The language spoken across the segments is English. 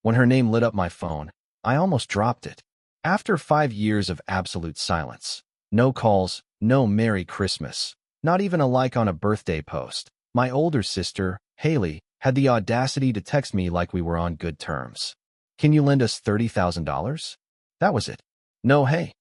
When her name lit up my phone, I almost dropped it. After 5 years of absolute silence, no calls, no Merry Christmas, not even a like on a birthday post, my older sister, Haley, had the audacity to text me like we were on good terms. "Can you lend us $30,000? That was it. No, hey.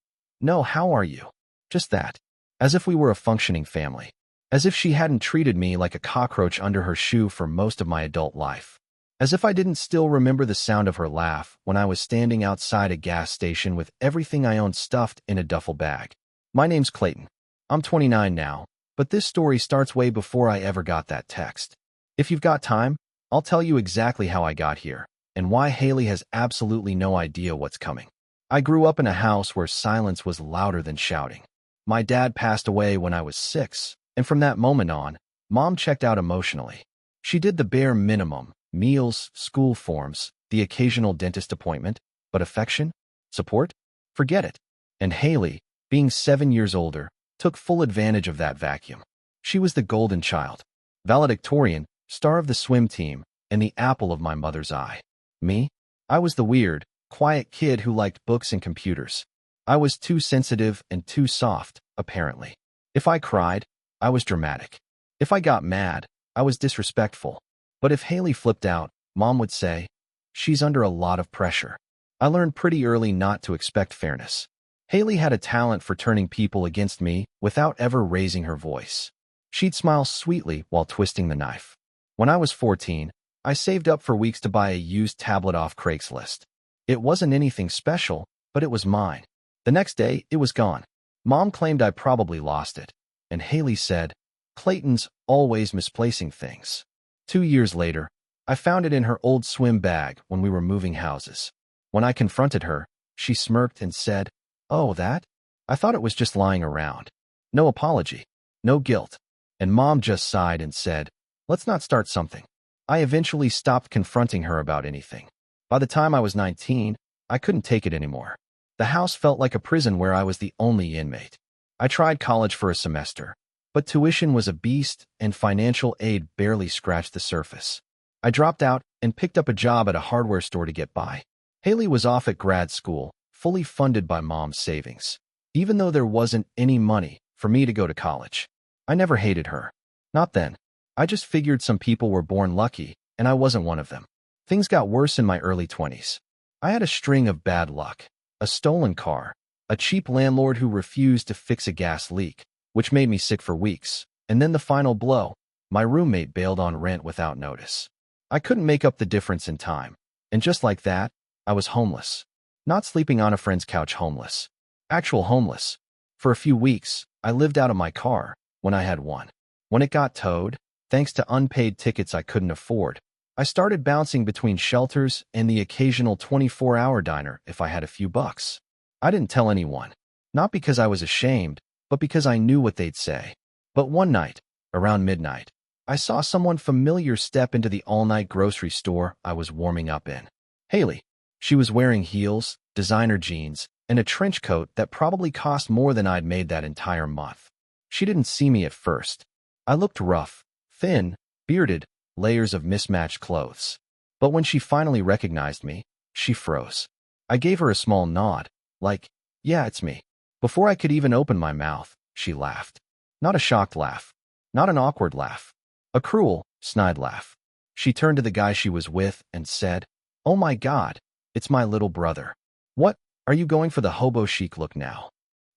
No, how are you? Just that. As if we were a functioning family. As if she hadn't treated me like a cockroach under her shoe for most of my adult life. As if I didn't still remember the sound of her laugh when I was standing outside a gas station with everything I owned stuffed in a duffel bag. My name's Clayton. I'm 29 now, but this story starts way before I ever got that text. If you've got time, I'll tell you exactly how I got here, and why Haley has absolutely no idea what's coming. I grew up in a house where silence was louder than shouting. My dad passed away when I was 6, and from that moment on, Mom checked out emotionally. She did the bare minimum: meals, school forms, the occasional dentist appointment, but affection? Support? Forget it. And Haley, being 7 years older, took full advantage of that vacuum. She was the golden child, valedictorian, star of the swim team, and the apple of my mother's eye. Me? I was the weird, quiet kid who liked books and computers. I was too sensitive and too soft, apparently. If I cried, I was dramatic. If I got mad, I was disrespectful. But if Haley flipped out, Mom would say, "She's under a lot of pressure." I learned pretty early not to expect fairness. Haley had a talent for turning people against me without ever raising her voice. She'd smile sweetly while twisting the knife. When I was 14, I saved up for weeks to buy a used tablet off Craigslist. It wasn't anything special, but it was mine. The next day, it was gone. Mom claimed I probably lost it, and Haley said, "Clayton's always misplacing things." 2 years later, I found it in her old swim bag when we were moving houses. When I confronted her, she smirked and said, "Oh, that? I thought it was just lying around." No apology, no guilt. And Mom just sighed and said, "Let's not start something." I eventually stopped confronting her about anything. By the time I was 19, I couldn't take it anymore. The house felt like a prison where I was the only inmate. I tried college for a semester, but tuition was a beast and financial aid barely scratched the surface. I dropped out and picked up a job at a hardware store to get by. Haley was off at grad school, fully funded by Mom's savings. Even though there wasn't any money for me to go to college. I never hated her. Not then. I just figured some people were born lucky, and I wasn't one of them. Things got worse in my early 20s. I had a string of bad luck. A stolen car, a cheap landlord who refused to fix a gas leak, which made me sick for weeks, and then the final blow: my roommate bailed on rent without notice. I couldn't make up the difference in time, and just like that, I was homeless. Not sleeping on a friend's couch homeless. Actual homeless. For a few weeks, I lived out of my car, when I had one. When it got towed, thanks to unpaid tickets I couldn't afford, I started bouncing between shelters and the occasional 24-hour diner if I had a few bucks. I didn't tell anyone. Not because I was ashamed, but because I knew what they'd say. But one night, around midnight, I saw someone familiar step into the all-night grocery store I was warming up in. Haley. She was wearing heels, designer jeans, and a trench coat that probably cost more than I'd made that entire month. She didn't see me at first. I looked rough, thin, bearded, layers of mismatched clothes. But when she finally recognized me, she froze. I gave her a small nod, like, "Yeah, it's me." Before I could even open my mouth, she laughed. Not a shocked laugh. Not an awkward laugh. A cruel, snide laugh. She turned to the guy she was with and said, "Oh my God, it's my little brother. What, are you going for the hobo chic look now?"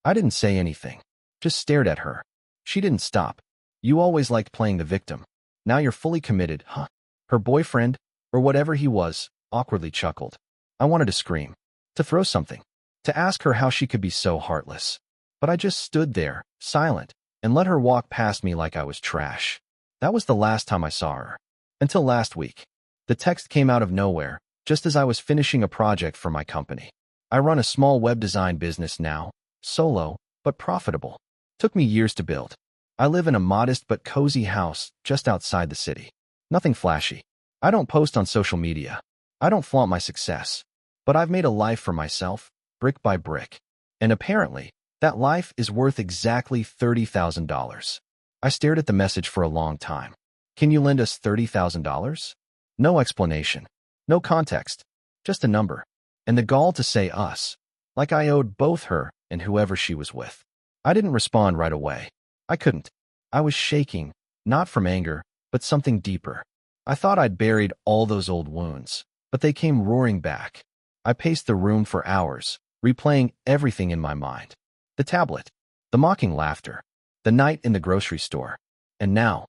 I didn't say anything, just stared at her. She didn't stop. "You always liked playing the victim. Now you're fully committed, huh?" Her boyfriend, or whatever he was, awkwardly chuckled. I wanted to scream, to throw something, to ask her how she could be so heartless. But I just stood there, silent, and let her walk past me like I was trash. That was the last time I saw her. Until last week. The text came out of nowhere, just as I was finishing a project for my company. I run a small web design business now, solo, but profitable. Took me years to build. I live in a modest but cozy house just outside the city. Nothing flashy. I don't post on social media. I don't flaunt my success. But I've made a life for myself, brick by brick. And apparently, that life is worth exactly $30,000. I stared at the message for a long time. "Can you lend us $30,000? No explanation. No context. Just a number. And the gall to say us, like I owed both her and whoever she was with. I didn't respond right away. I couldn't. I was shaking, not from anger, but something deeper. I thought I'd buried all those old wounds, but they came roaring back. I paced the room for hours, replaying everything in my mind. The tablet, the mocking laughter, the night in the grocery store. And now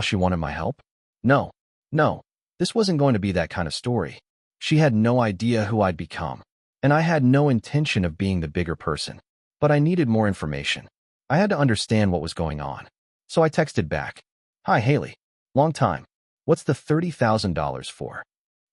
she wanted my help? No, this wasn't going to be that kind of story. She had no idea who I'd become, and I had no intention of being the bigger person. But I needed more information. I had to understand what was going on. So I texted back, "Hi, Haley. Long time. What's the $30,000 for?"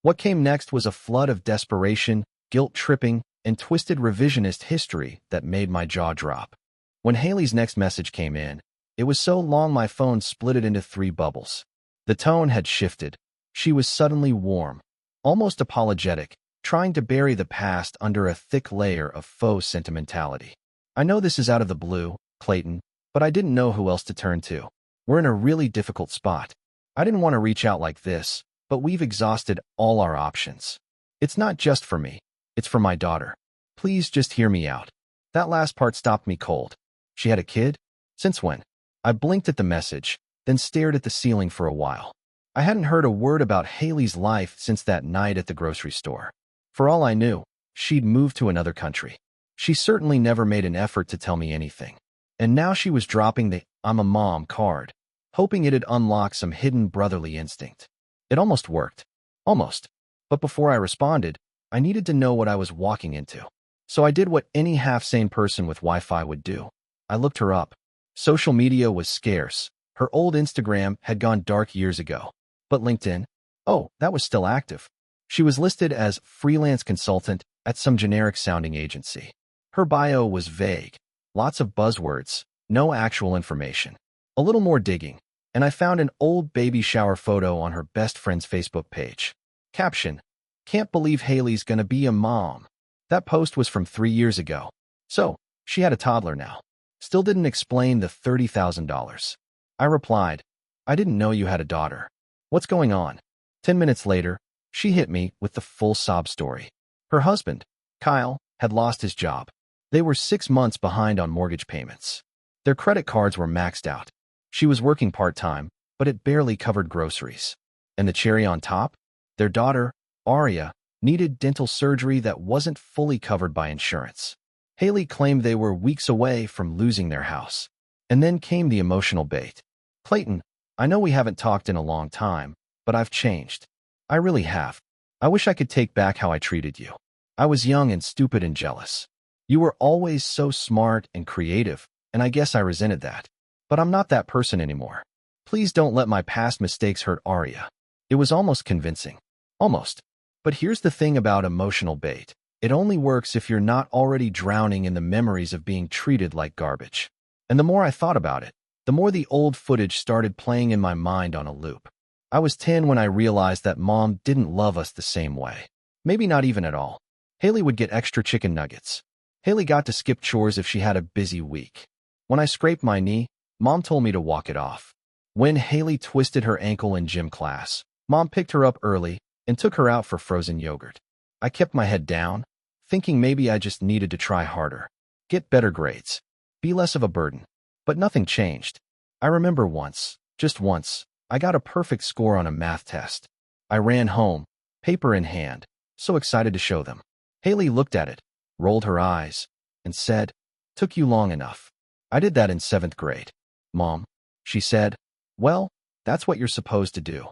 What came next was a flood of desperation, guilt-tripping, and twisted revisionist history that made my jaw drop. When Haley's next message came in, it was so long my phone split it into 3 bubbles. The tone had shifted. She was suddenly warm, almost apologetic, trying to bury the past under a thick layer of faux sentimentality. "I know this is out of the blue, Clayton, but I didn't know who else to turn to. We're in a really difficult spot. I didn't want to reach out like this, but we've exhausted all our options. It's not just for me. It's for my daughter. Please just hear me out." That last part stopped me cold. She had a kid? Since when? I blinked at the message, then stared at the ceiling for a while. I hadn't heard a word about Haley's life since that night at the grocery store. For all I knew, she'd moved to another country. She certainly never made an effort to tell me anything. And now she was dropping the "I'm a mom" card, hoping it'd unlock some hidden brotherly instinct. It almost worked. Almost. But before I responded, I needed to know what I was walking into. So I did what any half-sane person with Wi-Fi would do. I looked her up. Social media was scarce. Her old Instagram had gone dark years ago. But LinkedIn? Oh, that was still active. She was listed as freelance consultant at some generic-sounding agency. Her bio was vague. Lots of buzzwords, no actual information. A little more digging, and I found an old baby shower photo on her best friend's Facebook page. Caption: "Can't believe Haley's gonna be a mom." That post was from 3 years ago. So, she had a toddler now. Still didn't explain the $30,000. I replied, "I didn't know you had a daughter. What's going on?" 10 minutes later, she hit me with the full sob story. Her husband, Kyle, had lost his job. They were 6 months behind on mortgage payments. Their credit cards were maxed out. She was working part-time, but it barely covered groceries. And the cherry on top? Their daughter, Aria, needed dental surgery that wasn't fully covered by insurance. Haley claimed they were weeks away from losing their house. And then came the emotional bait. "Clayton, I know we haven't talked in a long time, but I've changed. I really have. I wish I could take back how I treated you. I was young and stupid and jealous. You were always so smart and creative, and I guess I resented that. But I'm not that person anymore. Please don't let my past mistakes hurt Aria." It was almost convincing. Almost. But here's the thing about emotional bait. It only works if you're not already drowning in the memories of being treated like garbage. And the more I thought about it, the more the old footage started playing in my mind on a loop. I was 10 when I realized that Mom didn't love us the same way. Maybe not even at all. Haley would get extra chicken nuggets. Haley got to skip chores if she had a busy week. When I scraped my knee, Mom told me to walk it off. When Haley twisted her ankle in gym class, Mom picked her up early and took her out for frozen yogurt. I kept my head down, thinking maybe I just needed to try harder, get better grades, be less of a burden. But nothing changed. I remember once, just once, I got a perfect score on a math test. I ran home, paper in hand, so excited to show them. Haley looked at it, rolled her eyes, and said, "Took you long enough." I did that in 7th grade. "Mom," she said, "well, that's what you're supposed to do."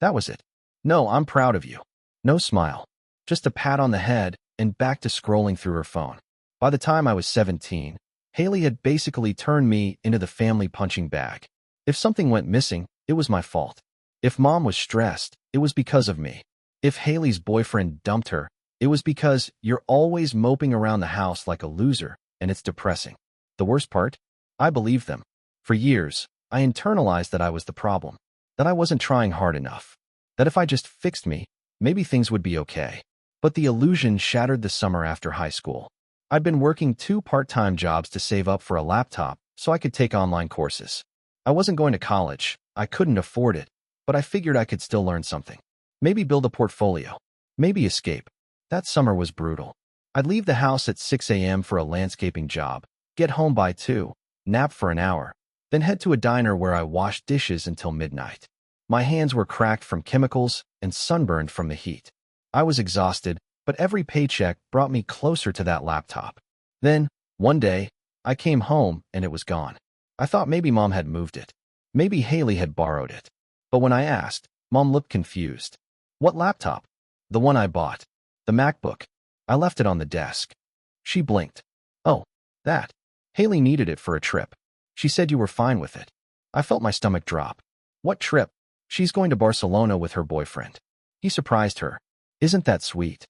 That was it. No, I'm proud of you. No smile. Just a pat on the head and back to scrolling through her phone. By the time I was 17, Haley had basically turned me into the family punching bag. If something went missing, it was my fault. If Mom was stressed, it was because of me. If Haley's boyfriend dumped her, it was because you're always moping around the house like a loser, and it's depressing. The worst part? I believed them. For years, I internalized that I was the problem, that I wasn't trying hard enough, that if I just fixed me, maybe things would be okay. But the illusion shattered the summer after high school. I'd been working 2 part-time jobs to save up for a laptop so I could take online courses. I wasn't going to college. I couldn't afford it, but I figured I could still learn something. Maybe build a portfolio. Maybe escape. That summer was brutal. I'd leave the house at 6 a.m. for a landscaping job, get home by 2, nap for an hour, then head to a diner where I washed dishes until midnight. My hands were cracked from chemicals and sunburned from the heat. I was exhausted, but every paycheck brought me closer to that laptop. Then, one day, I came home and it was gone. I thought maybe Mom had moved it. Maybe Haley had borrowed it. But when I asked, Mom looked confused. What laptop? The one I bought. The MacBook. I left it on the desk. She blinked. Oh, that. Haley needed it for a trip. She said you were fine with it. I felt my stomach drop. What trip? She's going to Barcelona with her boyfriend. He surprised her. Isn't that sweet?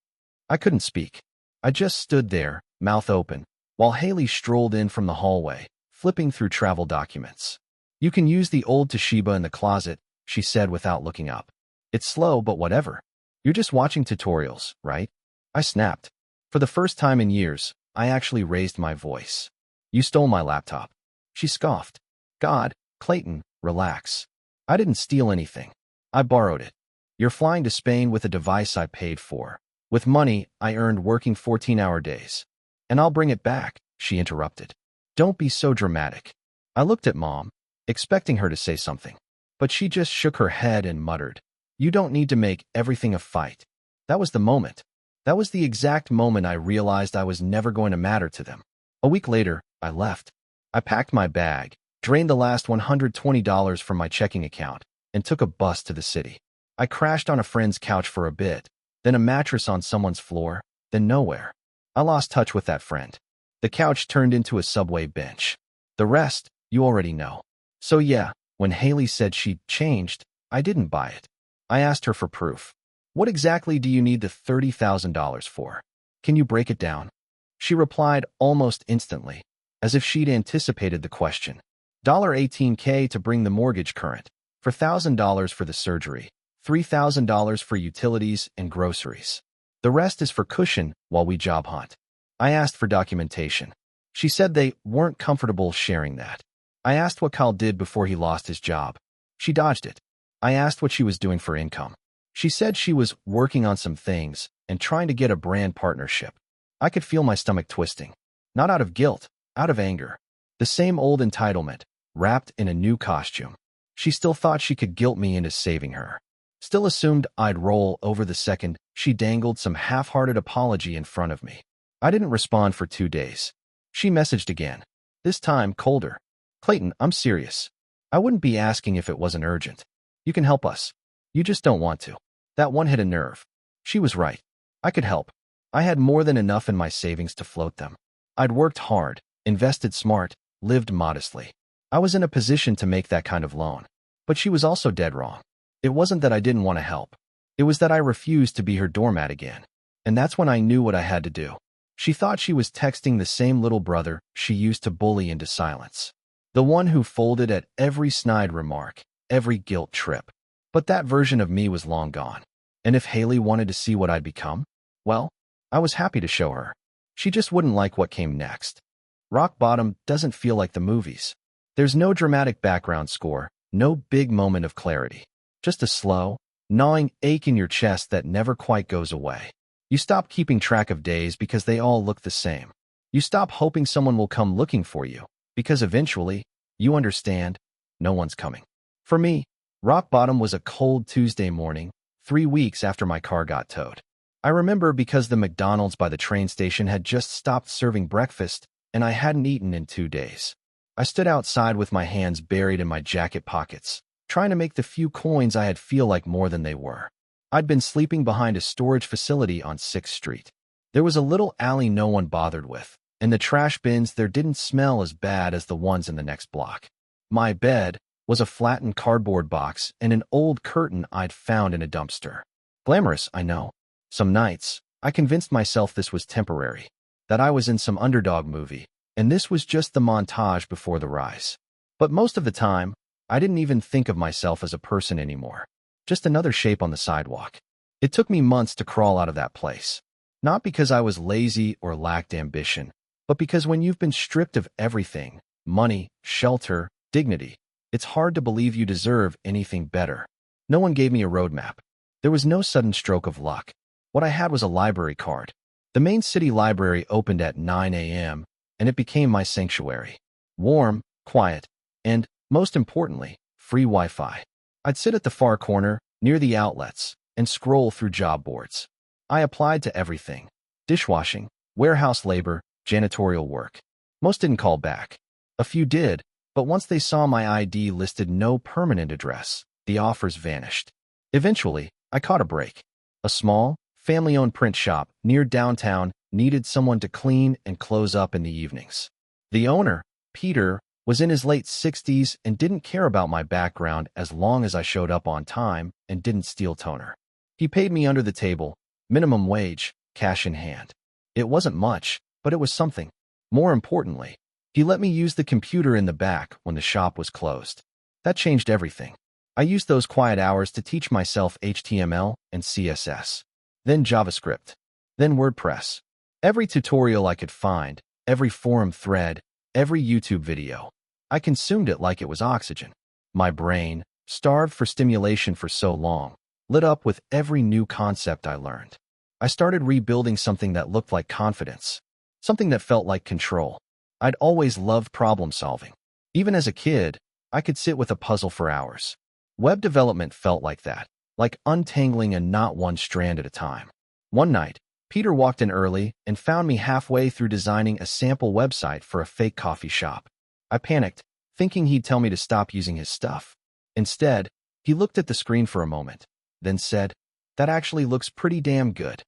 I couldn't speak. I just stood there, mouth open, while Haley strolled in from the hallway, flipping through travel documents. You can use the old Toshiba in the closet, she said without looking up. It's slow, but whatever. You're just watching tutorials, right? I snapped. For the first time in years, I actually raised my voice. You stole my laptop. She scoffed. God, Clayton, relax. I didn't steal anything. I borrowed it. You're flying to Spain with a device I paid for, with money I earned working 14-hour days. And I'll bring it back, she interrupted. Don't be so dramatic. I looked at Mom, expecting her to say something. But she just shook her head and muttered, You don't need to make everything a fight. That was the moment. That was the exact moment I realized I was never going to matter to them. A week later, I left. I packed my bag, drained the last $120 from my checking account, and took a bus to the city. I crashed on a friend's couch for a bit, then a mattress on someone's floor, then nowhere. I lost touch with that friend. The couch turned into a subway bench. The rest, you already know. So yeah, when Haley said she'd changed, I didn't buy it. I asked her for proof. What exactly do you need the $30,000 for? Can you break it down? She replied almost instantly, as if she'd anticipated the question. $18K to bring the mortgage current, $4,000 for the surgery, $3,000 for utilities and groceries. The rest is for cushion while we job hunt. I asked for documentation. She said they weren't comfortable sharing that. I asked what Kyle did before he lost his job. She dodged it. I asked what she was doing for income. She said she was working on some things and trying to get a brand partnership. I could feel my stomach twisting. Not out of guilt, out of anger. The same old entitlement, wrapped in a new costume. She still thought she could guilt me into saving her. Still assumed I'd roll over the second she dangled some half-hearted apology in front of me. I didn't respond for 2 days. She messaged again. This time, colder. Clayton, I'm serious. I wouldn't be asking if it wasn't urgent. You can help us. You just don't want to. That one hit a nerve. She was right. I could help. I had more than enough in my savings to float them. I'd worked hard, invested smart, lived modestly. I was in a position to make that kind of loan. But she was also dead wrong. It wasn't that I didn't want to help. It was that I refused to be her doormat again. And that's when I knew what I had to do. She thought she was texting the same little brother she used to bully into silence. The one who folded at every snide remark, every guilt trip. But that version of me was long gone. And if Haley wanted to see what I'd become, well, I was happy to show her. She just wouldn't like what came next. Rock Bottom doesn't feel like the movies. There's no dramatic background score, no big moment of clarity. Just a slow, gnawing ache in your chest that never quite goes away. You stop keeping track of days because they all look the same. You stop hoping someone will come looking for you, because eventually, you understand, no one's coming. For me, Rock Bottom was a cold Tuesday morning, 3 weeks after my car got towed. I remember because the McDonald's by the train station had just stopped serving breakfast, and I hadn't eaten in 2 days. I stood outside with my hands buried in my jacket pockets, trying to make the few coins I had feel like more than they were. I'd been sleeping behind a storage facility on 6th Street. There was a little alley no one bothered with, and the trash bins there didn't smell as bad as the ones in the next block. My bed was a flattened cardboard box and an old curtain I'd found in a dumpster. Glamorous, I know. Some nights, I convinced myself this was temporary, that I was in some underdog movie, and this was just the montage before the rise. But most of the time, I didn't even think of myself as a person anymore. Just another shape on the sidewalk. It took me months to crawl out of that place. Not because I was lazy or lacked ambition, but because when you've been stripped of everything, money, shelter, dignity, it's hard to believe you deserve anything better. No one gave me a roadmap. There was no sudden stroke of luck. What I had was a library card. The main city library opened at 9 a.m., and it became my sanctuary. Warm, quiet, and, most importantly, free Wi-Fi. I'd sit at the far corner, near the outlets, and scroll through job boards. I applied to everything: dishwashing, warehouse labor, janitorial work. Most didn't call back. A few did, but once they saw my ID listed no permanent address, the offers vanished. Eventually, I caught a break. A small, family-owned print shop near downtown needed someone to clean and close up in the evenings. The owner, Peter, was in his late 60s and didn't care about my background as long as I showed up on time and didn't steal toner. He paid me under the table, minimum wage, cash in hand. It wasn't much, but it was something. More importantly, he let me use the computer in the back when the shop was closed. That changed everything. I used those quiet hours to teach myself HTML and CSS, then JavaScript, then WordPress. Every tutorial I could find, every forum thread, every YouTube video. I consumed it like it was oxygen. My brain, starved for stimulation for so long, lit up with every new concept I learned. I started rebuilding something that looked like confidence, something that felt like control. I'd always loved problem solving. Even as a kid, I could sit with a puzzle for hours. Web development felt like that, like untangling a knot one strand at a time. One night, Peter walked in early and found me halfway through designing a sample website for a fake coffee shop. I panicked, thinking he'd tell me to stop using his stuff. Instead, he looked at the screen for a moment, then said, "That actually looks pretty damn good."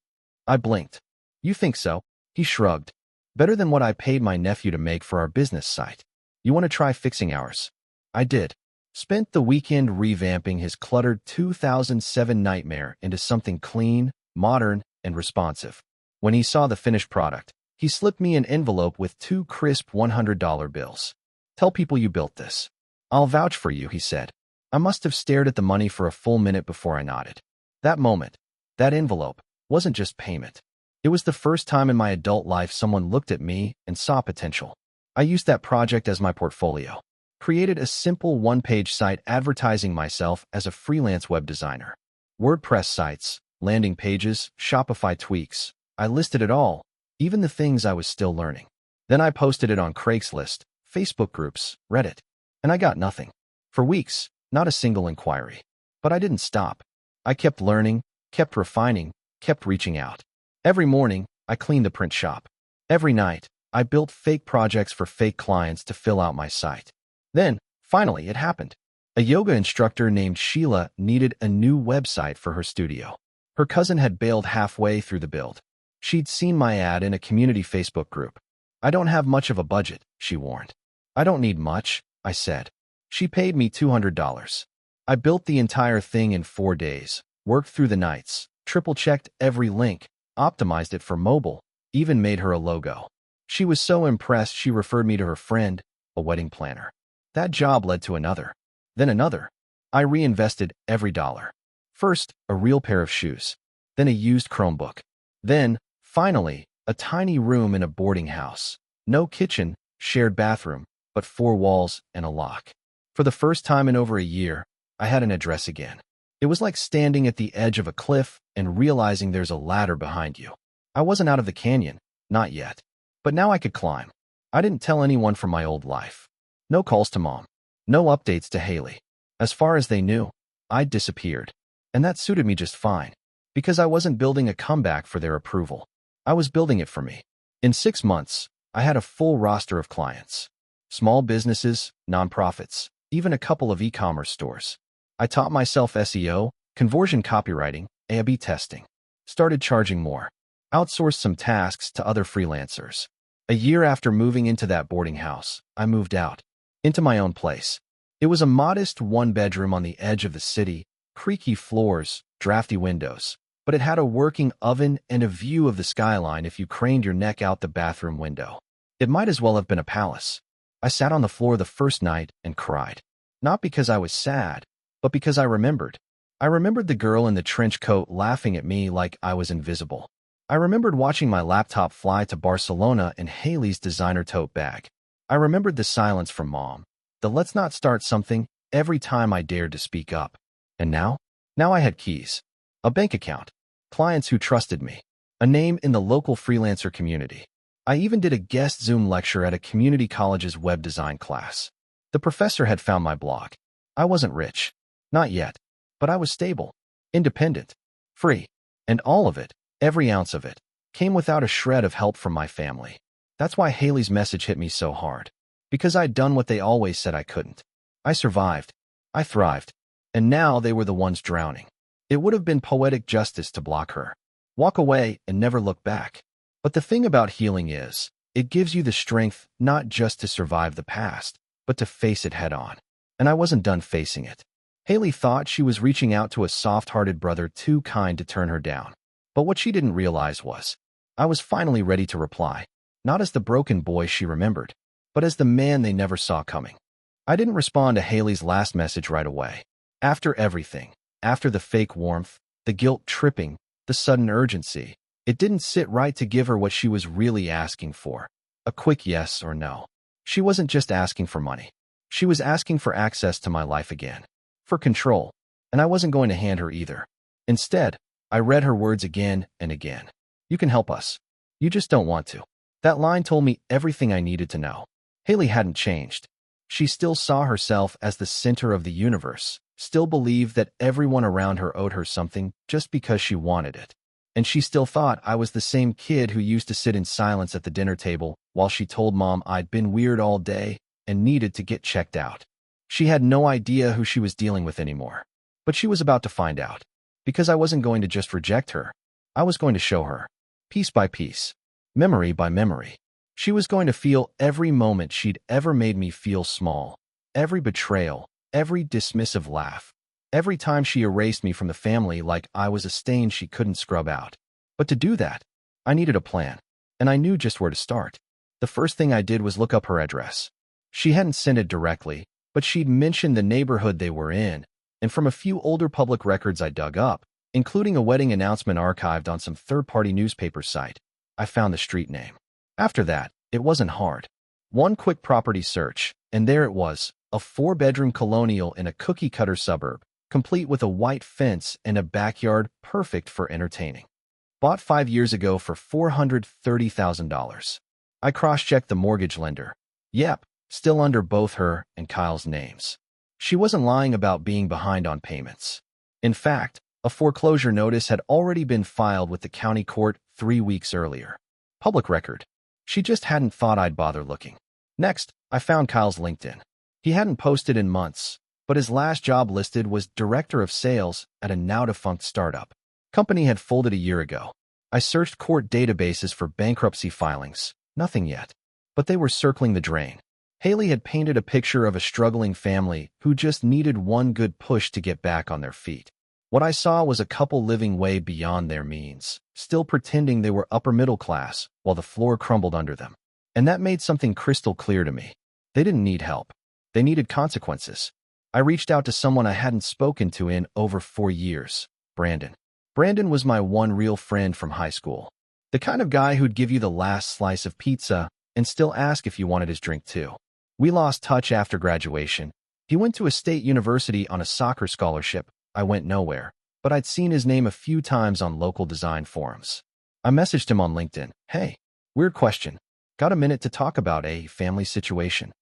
I blinked. "You think so?" He shrugged. "Better than what I paid my nephew to make for our business site. You want to try fixing ours?" I did. Spent the weekend revamping his cluttered 2007 nightmare into something clean, modern, and responsive. When he saw the finished product, he slipped me an envelope with 2 crisp $100 bills. "Tell people you built this." "I'll vouch for you," he said. I must have stared at the money for a full minute before I nodded. That moment, that envelope, wasn't just payment. It was the first time in my adult life someone looked at me and saw potential. I used that project as my portfolio. Created a simple one-page site advertising myself as a freelance web designer. WordPress sites, landing pages, Shopify tweaks. I listed it all, even the things I was still learning. Then I posted it on Craigslist, Facebook groups, Reddit. And I got nothing. For weeks, not a single inquiry. But I didn't stop. I kept learning, kept refining, kept reaching out. Every morning, I cleaned the print shop. Every night, I built fake projects for fake clients to fill out my site. Then, finally, it happened. A yoga instructor named Sheila needed a new website for her studio. Her cousin had bailed halfway through the build. She'd seen my ad in a community Facebook group. "I don't have much of a budget," she warned. "I don't need much," I said. She paid me $200. I built the entire thing in 4 days, worked through the nights, triple-checked every link, optimized it for mobile, even made her a logo. She was so impressed she referred me to her friend, a wedding planner. That job led to another, then another. I reinvested every dollar. First, a real pair of shoes, then a used Chromebook. Then, finally, a tiny room in a boarding house. No kitchen, shared bathroom, but 4 walls and a lock. For the first time in over a year, I had an address again. It was like standing at the edge of a cliff and realizing there's a ladder behind you. I wasn't out of the canyon, not yet. But now I could climb. I didn't tell anyone from my old life. No calls to mom. No updates to Haley. As far as they knew, I'd disappeared. And that suited me just fine. Because I wasn't building a comeback for their approval. I was building it for me. In 6 months, I had a full roster of clients. Small businesses, nonprofits, even a couple of e-commerce stores. I taught myself SEO, conversion copywriting, A/B testing. Started charging more. Outsourced some tasks to other freelancers. A year after moving into that boarding house, I moved out. Into my own place. It was a modest 1-bedroom on the edge of the city, creaky floors, drafty windows. But it had a working oven and a view of the skyline if you craned your neck out the bathroom window. It might as well have been a palace. I sat on the floor the first night and cried. Not because I was sad, but because I remembered. I remembered the girl in the trench coat laughing at me like I was invisible. I remembered watching my laptop fly to Barcelona in Haley's designer tote bag. I remembered the silence from mom, the "let's not start something" every time I dared to speak up. And now? Now I had keys. A bank account. clients who trusted me, a name in the local freelancer community. I even did a guest Zoom lecture at a community college's web design class. The professor had found my blog. I wasn't rich. Not yet. But I was stable, independent, free. And all of it, every ounce of it, came without a shred of help from my family. That's why Haley's message hit me so hard. Because I'd done what they always said I couldn't. I survived. I thrived. And now they were the ones drowning. It would have been poetic justice to block her, walk away, and never look back. But the thing about healing is, it gives you the strength not just to survive the past, but to face it head on. And I wasn't done facing it. Haley thought she was reaching out to a soft-hearted brother too kind to turn her down. But what she didn't realize was, I was finally ready to reply, not as the broken boy she remembered, but as the man they never saw coming. I didn't respond to Haley's last message right away. After everything, after the fake warmth, the guilt tripping, the sudden urgency, it didn't sit right to give her what she was really asking for, a quick yes or no. She wasn't just asking for money. She was asking for access to my life again, for control, and I wasn't going to hand her either. Instead, I read her words again and again. You can help us. You just don't want to. That line told me everything I needed to know. Haley hadn't changed. She still saw herself as the center of the universe, still believed that everyone around her owed her something just because she wanted it. And she still thought I was the same kid who used to sit in silence at the dinner table while she told Mom I'd been weird all day and needed to get checked out. She had no idea who she was dealing with anymore. But she was about to find out. Because I wasn't going to just reject her. I was going to show her. Piece by piece. Memory by memory. She was going to feel every moment she'd ever made me feel small. Every betrayal. Every dismissive laugh. Every time she erased me from the family like I was a stain she couldn't scrub out. But to do that, I needed a plan. And I knew just where to start. The first thing I did was look up her address. She hadn't sent it directly, but she'd mentioned the neighborhood they were in, and from a few older public records I dug up, including a wedding announcement archived on some third-party newspaper site, I found the street name. After that, it wasn't hard. One quick property search, and there it was, a 4-bedroom colonial in a cookie-cutter suburb, complete with a white fence and a backyard perfect for entertaining. Bought 5 years ago for $430,000. I cross-checked the mortgage lender. Yep, still under both her and Kyle's names. She wasn't lying about being behind on payments. In fact, a foreclosure notice had already been filed with the county court 3 weeks earlier. Public record. She just hadn't thought I'd bother looking. Next, I found Kyle's LinkedIn. He hadn't posted in months, but his last job listed was Director of Sales at a now-defunct startup. Company had folded a year ago. I searched court databases for bankruptcy filings. Nothing yet. But they were circling the drain. Haley had painted a picture of a struggling family who just needed one good push to get back on their feet. What I saw was a couple living way beyond their means, still pretending they were upper middle class while the floor crumbled under them. And that made something crystal clear to me. They didn't need help. They needed consequences. I reached out to someone I hadn't spoken to in over 4 years, Brandon. Brandon was my one real friend from high school. The kind of guy who'd give you the last slice of pizza and still ask if you wanted his drink too. We lost touch after graduation. He went to a state university on a soccer scholarship. I went nowhere, but I'd seen his name a few times on local design forums. I messaged him on LinkedIn. Hey, weird question. Got a minute to talk about a family situation?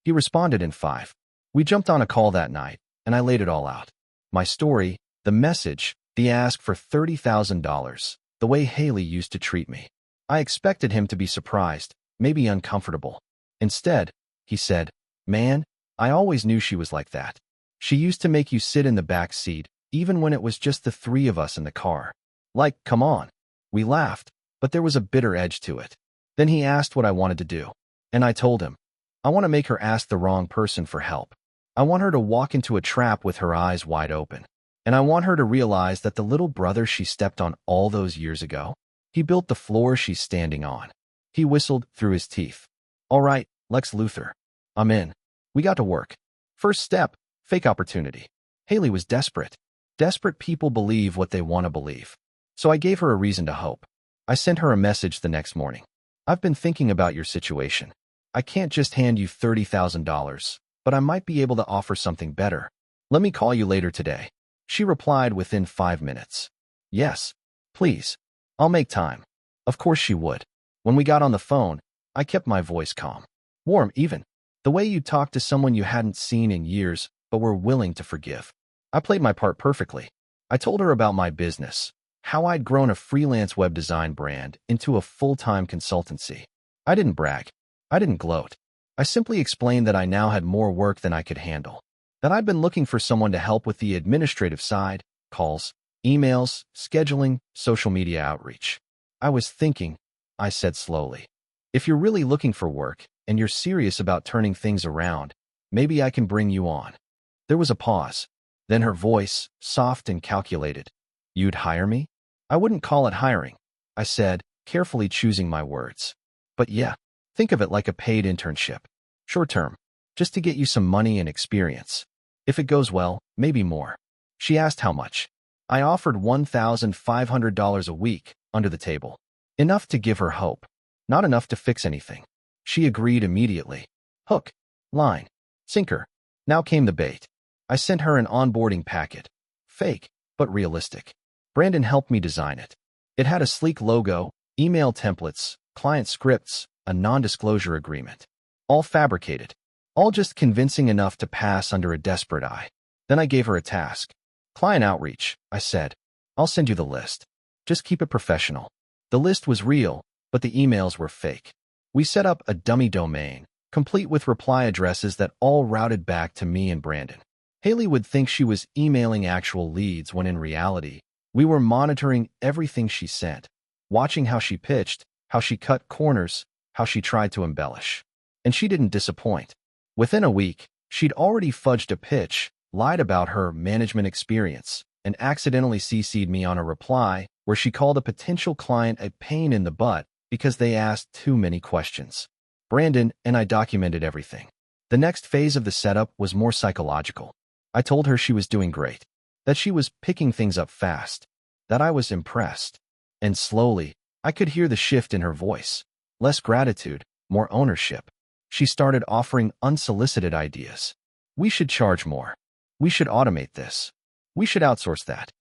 He responded in 5. We jumped on a call that night, and I laid it all out. My story, the message, the ask for $30,000, the way Haley used to treat me. I expected him to be surprised, maybe uncomfortable. Instead, he said, "Man, I always knew she was like that. She used to make you sit in the back seat, even when it was just the 3 of us in the car. Like, come on." We laughed, but there was a bitter edge to it. Then he asked what I wanted to do. And I told him, I want to make her ask the wrong person for help. I want her to walk into a trap with her eyes wide open. And I want her to realize that the little brother she stepped on all those years ago, he built the floor she's standing on. He whistled through his teeth. All right, Lex Luthor. I'm in. We got to work. First step, fake opportunity. Haley was desperate. Desperate people believe what they want to believe. So I gave her a reason to hope. I sent her a message the next morning. I've been thinking about your situation. I can't just hand you $30,000, but I might be able to offer something better. Let me call you later today. She replied within 5 minutes. Yes, Please. I'll make time. Of course she would. When we got on the phone, I kept my voice calm. Warm, even. The way you talk to someone you hadn't seen in years, but were willing to forgive. I played my part perfectly. I told her about my business, how I'd grown a freelance web design brand into a full-time consultancy. I didn't brag. I didn't gloat. I simply explained that I now had more work than I could handle, that I'd been looking for someone to help with the administrative side, calls, emails, scheduling, social media outreach. I was thinking, I said slowly, if you're really looking for work and you're serious about turning things around, maybe I can bring you on. There was a pause. Then her voice, soft and calculated. You'd hire me? I wouldn't call it hiring, I said, carefully choosing my words. But yeah, think of it like a paid internship. Short term, just to get you some money and experience. If it goes well, maybe more. She asked how much. I offered $1,500 a week, under the table. Enough to give her hope. Not enough to fix anything. She agreed immediately. Hook, line, sinker. Now came the bait. I sent her an onboarding packet. Fake, but realistic. Brandon helped me design it. It had a sleek logo, email templates, client scripts, a non-disclosure agreement. All fabricated. All just convincing enough to pass under a desperate eye. Then I gave her a task. Client outreach, I said. I'll send you the list. Just keep it professional. The list was real, but the emails were fake. We set up a dummy domain, complete with reply addresses that all routed back to me and Brandon. Haley would think she was emailing actual leads when in reality, we were monitoring everything she sent, watching how she pitched, how she cut corners, how she tried to embellish. And she didn't disappoint. Within a week, she'd already fudged a pitch, lied about her management experience, and accidentally CC'd me on a reply where she called a potential client a pain in the butt because they asked too many questions. Brandon and I documented everything. The next phase of the setup was more psychological. I told her she was doing great, that she was picking things up fast, that I was impressed. And slowly, I could hear the shift in her voice. Less gratitude, more ownership. She started offering unsolicited ideas. We should charge more. We should automate this. We should outsource that.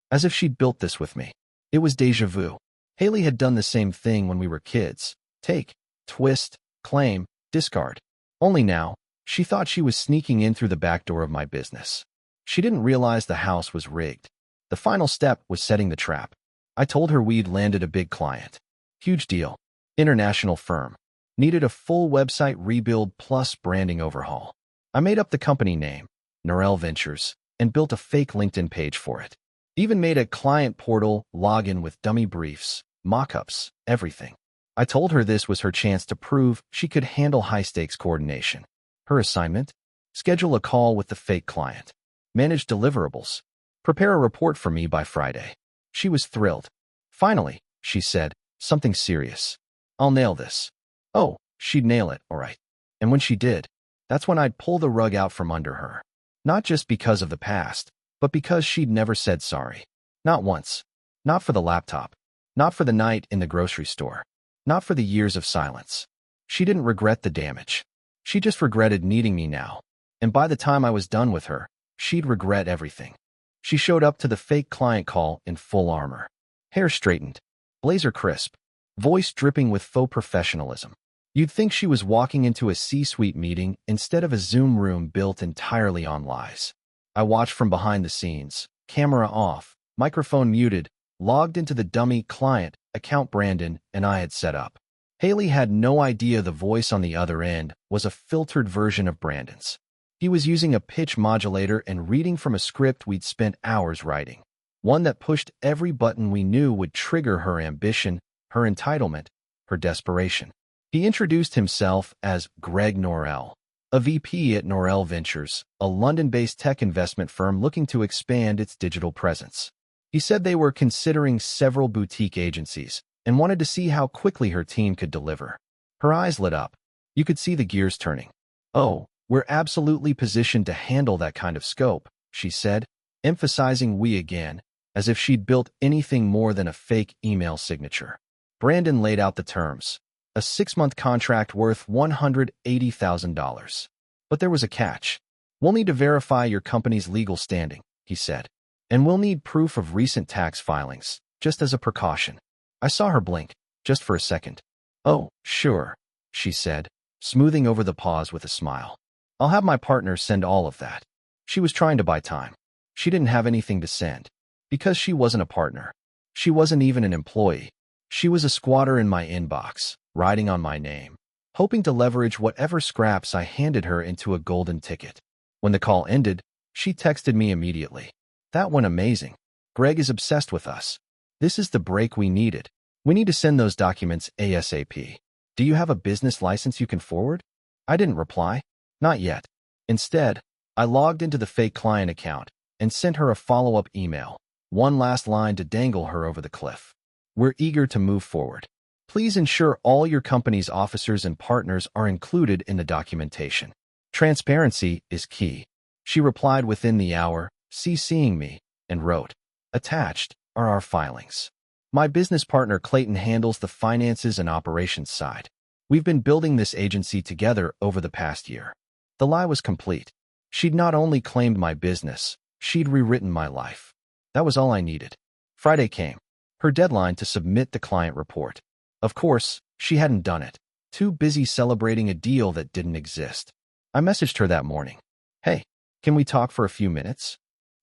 As if she'd built this with me. It was déjà vu. Haley had done the same thing when we were kids. Take, twist, claim, discard. Only now, she thought she was sneaking in through the back door of my business. She didn't realize the house was rigged. The final step was setting the trap. I told her we'd landed a big client. Huge deal. International firm. Needed a full website rebuild plus branding overhaul. I made up the company name, Norel Ventures, and built a fake LinkedIn page for it. Even made a client portal login with dummy briefs, mock-ups, everything. I told her this was her chance to prove she could handle high-stakes coordination. Her assignment? Schedule a call with the fake client. Manage deliverables. Prepare a report for me by Friday. She was thrilled. Finally, she said, something serious. I'll nail this. Oh, she'd nail it, all right. And when she did, that's when I'd pull the rug out from under her. Not just because of the past, but because she'd never said sorry. Not once. Not for the laptop. Not for the night in the grocery store. Not for the years of silence. She didn't regret the damage. She just regretted needing me now. And by the time I was done with her, she'd regret everything. She showed up to the fake client call in full armor. Hair straightened. Blazer crisp. Voice dripping with faux professionalism. You'd think she was walking into a C-suite meeting instead of a Zoom room built entirely on lies. I watched from behind the scenes, camera off, microphone muted, logged into the dummy client account Brandon and I had set up. Haley had no idea the voice on the other end was a filtered version of Brandon's. He was using a pitch modulator and reading from a script we'd spent hours writing. One that pushed every button we knew would trigger her ambition, her entitlement, her desperation. He introduced himself as Greg Norel, a VP at Norel Ventures, a London-based tech investment firm looking to expand its digital presence. He said they were considering several boutique agencies and wanted to see how quickly her team could deliver. Her eyes lit up. You could see the gears turning. Oh, we're absolutely positioned to handle that kind of scope, she said, emphasizing we again, as if she'd built anything more than a fake email signature. Brandon laid out the terms. A 6-month contract worth $180,000. But there was a catch. We'll need to verify your company's legal standing, he said. And we'll need proof of recent tax filings, just as a precaution. I saw her blink, just for a second. "Oh, sure," she said, smoothing over the pause with a smile. "I'll have my partner send all of that." She was trying to buy time. She didn't have anything to send. Because she wasn't a partner. She wasn't even an employee. She was a squatter in my inbox, riding on my name, hoping to leverage whatever scraps I handed her into a golden ticket. When the call ended, she texted me immediately. "That went amazing. Greg is obsessed with us. This is the break we needed. We need to send those documents ASAP. Do you have a business license you can forward?" I didn't reply. Not yet. Instead, I logged into the fake client account and sent her a follow-up email, one last line to dangle her over the cliff. "We're eager to move forward. Please ensure all your company's officers and partners are included in the documentation. Transparency is key." She replied within the hour, CCing me, and wrote, "Attached are our filings. My business partner Clayton handles the finances and operations side. We've been building this agency together over the past year." The lie was complete. She'd not only claimed my business, she'd rewritten my life. That was all I needed. Friday came, her deadline to submit the client report. Of course, she hadn't done it, too busy celebrating a deal that didn't exist. I messaged her that morning. "Hey, can we talk for a few minutes?"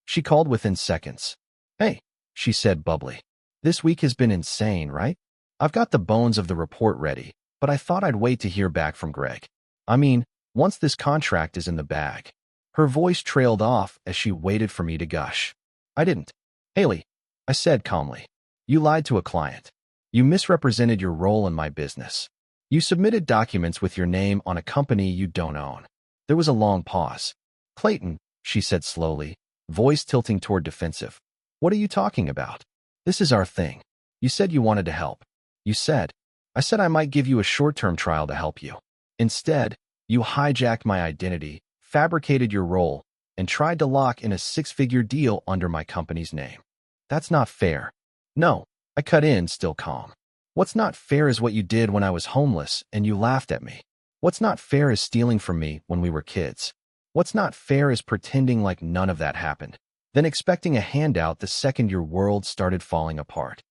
She called within seconds. "Hey," she said bubbly. "This week has been insane, right? I've got the bones of the report ready, but I thought I'd wait to hear back from Greg. I mean, once this contract is in the bag." Her voice trailed off as she waited for me to gush. I didn't. "Haley," I said calmly, "you lied to a client. You misrepresented your role in my business. You submitted documents with your name on a company you don't own." There was a long pause. "Clayton," she said slowly, voice tilting toward defensive. "What are you talking about? This is our thing. You said you wanted to help. You said. I said I might give you a short-term trial to help you. Instead, you hijacked my identity, fabricated your role, and tried to lock in a six-figure deal under my company's name. That's not fair." "No," I cut in, still calm. "What's not fair is what you did when I was homeless and you laughed at me. What's not fair is stealing from me when we were kids. What's not fair is pretending like none of that happened, then expecting a handout the second your world started falling apart."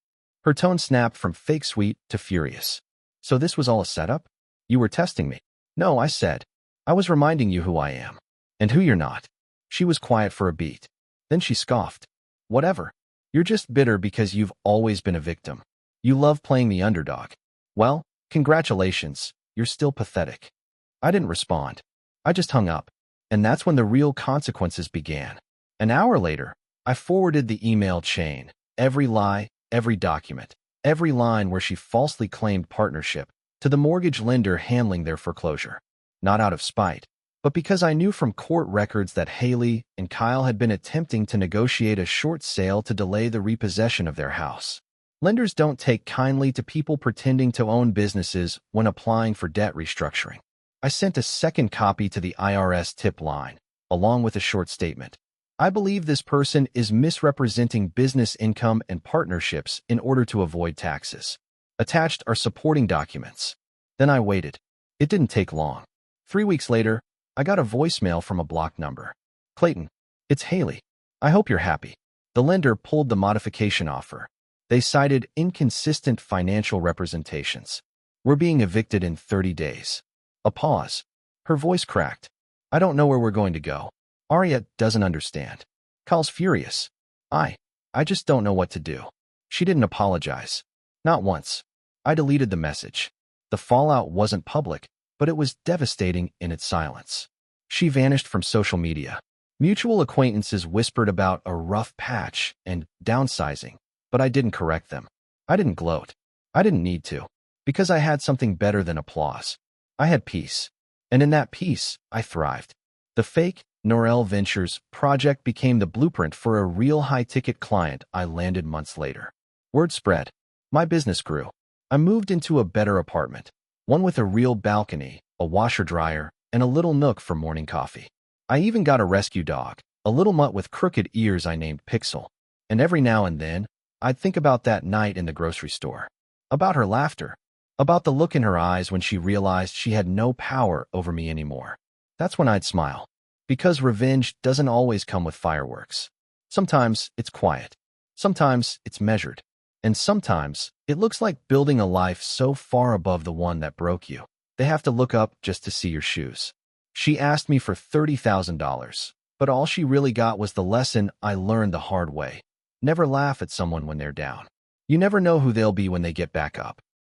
Her tone snapped from fake sweet to furious. "So this was all a setup? You were testing me?" "No," I said. "I was reminding you who I am. And who you're not." She was quiet for a beat. Then she scoffed. "Whatever. You're just bitter because you've always been a victim. You love playing the underdog. Well, congratulations, you're still pathetic." I didn't respond. I just hung up. And that's when the real consequences began. An hour later, I forwarded the email chain, every lie, every document, every line where she falsely claimed partnership, to the mortgage lender handling their foreclosure. Not out of spite, but because I knew from court records that Haley and Kyle had been attempting to negotiate a short sale to delay the repossession of their house. Lenders don't take kindly to people pretending to own businesses when applying for debt restructuring. I sent a second copy to the IRS tip line, along with a short statement. "I believe this person is misrepresenting business income and partnerships in order to avoid taxes. Attached are supporting documents." Then I waited. It didn't take long. 3 weeks later, I got a voicemail from a blocked number. "Clayton, it's Haley. I hope you're happy." The lender pulled the modification offer. They cited inconsistent financial representations. "We're being evicted in 30 days. A pause. Her voice cracked. "I don't know where we're going to go. Arya doesn't understand." Kyle's furious. I just don't know what to do." She didn't apologize. Not once. I deleted the message. The fallout wasn't public, but it was devastating in its silence. She vanished from social media. Mutual acquaintances whispered about a rough patch and downsizing, but I didn't correct them. I didn't gloat. I didn't need to, because I had something better than applause. I had peace, and in that peace, I thrived. The fake Norel Ventures project became the blueprint for a real high-ticket client I landed months later. Word spread. My business grew. I moved into a better apartment, one with a real balcony, a washer-dryer, and a little nook for morning coffee. I even got a rescue dog, a little mutt with crooked ears I named Pixel. And every now and then, I'd think about that night in the grocery store. About her laughter. About the look in her eyes when she realized she had no power over me anymore. That's when I'd smile. Because revenge doesn't always come with fireworks. Sometimes it's quiet. Sometimes it's measured. And sometimes, it looks like building a life so far above the one that broke you. They have to look up just to see your shoes. She asked me for $30,000, but all she really got was the lesson I learned the hard way. Never laugh at someone when they're down. You never know who they'll be when they get back up.